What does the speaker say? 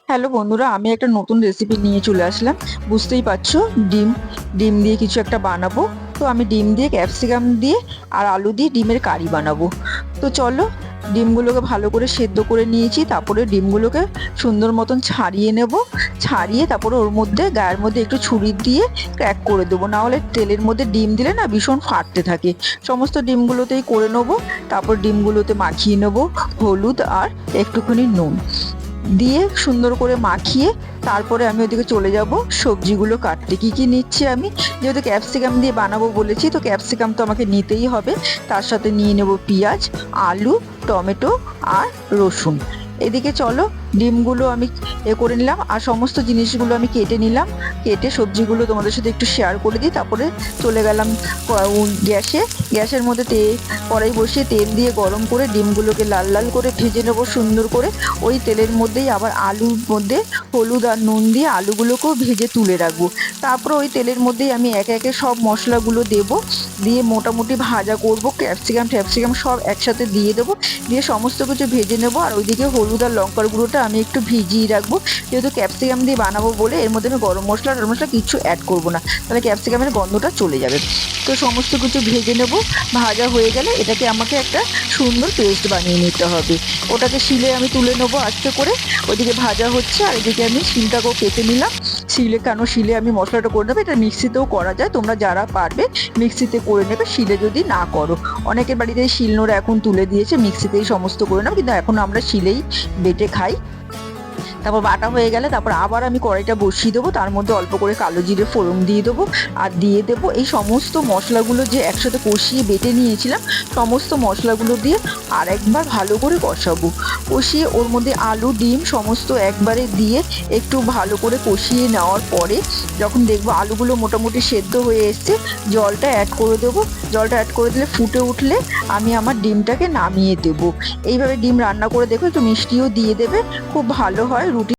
Hello বন্ধুরা, আমি একটা নতুন রেসিপি নিয়ে চলে আসলাম। বুঝতেই পারছো, ডিম ডিম দিয়ে কিছু একটা বানাবো। তো আমি ডিম দিয়ে ক্যাপসিকাম দিয়ে আর আলু দিয়ে ডিমের কারি বানাবো। তো চলো, ডিমগুলোকে ভালো করে সেদ্ধ করে নিয়েছি। তারপরে ডিমগুলোকে সুন্দর মতন ছাড়িয়ে নেব। ছাড়িয়ে তারপরে ওর মধ্যে গায়ের মধ্যে একটু ছুরি দিয়ে ক্র্যাক করে দেবো, না হলে তেলের মধ্যে ডিম দিলে না ভীষণ ফাটতে থাকে। সমস্ত ডিমগুলোতেই করে নেবো। তারপর ডিমগুলোতে মাখিয়ে নেবো হলুদ আর একটুখানি নুন দিয়ে সুন্দর করে মাখিয়ে তারপরে আমি ওদিকে চলে যাব সবজিগুলো কাটতে। কি কি নিচ্ছি আমি, যেহেতু ক্যাপসিকাম দিয়ে বানাবো বলেছি, তো ক্যাপসিকাম তো আমাকে নিতেই হবে। তার সাথে নিয়ে নেব পেঁয়াজ, আলু, টমেটো আর রসুন। এদিকে চলো, ডিমগুলো আমি করে নিলাম আর সমস্ত জিনিসগুলো আমি কেটে নিলাম। কেটে সবজিগুলো তোমাদের সাথে একটু শেয়ার করে দিই। তারপরে চলে গেলাম গ্যাসে। গ্যাসের মধ্যে কড়াই বসিয়ে তেল দিয়ে গরম করে ডিমগুলোকে লাল লাল করে ভেজে নেবো সুন্দর করে। ওই তেলের মধ্যেই আবার আলুর মধ্যে হলুদ আর নুন দিয়ে আলুগুলোকেও ভেজে তুলে রাখবো। তারপরে ওই তেলের মধ্যেই আমি একে একে সব মশলাগুলো দেবো, দিয়ে মোটামুটি ভাজা করবো। ক্যাপসিকাম সব একসাথে দিয়ে দেবো, দিয়ে সমস্ত কিছু ভেজে নেবো। আর ওইদিকে হলুদ আর লঙ্কার গুঁড়োটা আমি একটু ভিজিয়ে রাখবো, যেহেতু ক্যাপসিকাম দিয়ে বানাবো বলে এর মধ্যে আমি গরম মশলা কিছু অ্যাড করবো না, তাহলে ক্যাপসিকামের গন্ধটা চলে যাবে। তো সমস্ত কিছু ভেজে নেব। ভাজা হয়ে গেলে এটাকে আমাকে একটা সুন্দর পেস্ট বানিয়ে নিতে হবে। ওটাকে শিলে আমি তুলে নেবো আস্তে করে। ওইদিকে ভাজা হচ্ছে আর এদিকে আমি শিলটাকেও কেটে নিলাম। শিলে আমি মশলাটা করে নেবো। এটা মিক্সিতেও করা যায়, তোমরা যারা পারবে মিক্সিতে করে নেবে, শিলে যদি না করো। অনেকের বাড়িতে শিলনোড়া এখন তুলে দিয়েছে, মিক্সিতেই সমস্ত করে নেবো, কিন্তু এখন আমরা শিলেই বেটে খাই। তারপর বাটা হয়ে গেলে তারপর আবার আমি কড়াইটা বসিয়ে দেবো, তার মধ্যে অল্প করে কালো জিরে ফোড়ন দিয়ে দেবো। আর দিয়ে দেবো এই সমস্ত মশলাগুলো যে একসাথে কষিয়ে বেটে নিয়েছিলাম, সমস্ত মশলাগুলো দিয়ে আর একবার ভালো করে কষাবো। কষিয়ে ওর মধ্যে আলু ডিম সমস্ত একবারে দিয়ে একটু ভালো করে কষিয়ে নেওয়ার পরে যখন দেখবো আলুগুলো মোটামুটি সেদ্ধ হয়ে এসছে, জলটা অ্যাড করে দেবো। জলটা অ্যাড করে দিলে ফুটে উঠলে আমি আমার ডিমটাকে নামিয়ে দেবো। এইভাবে ডিম রান্না করে দেখো, একটু মিষ্টিও দিয়ে দেবে, খুব ভালো হয়। রুটি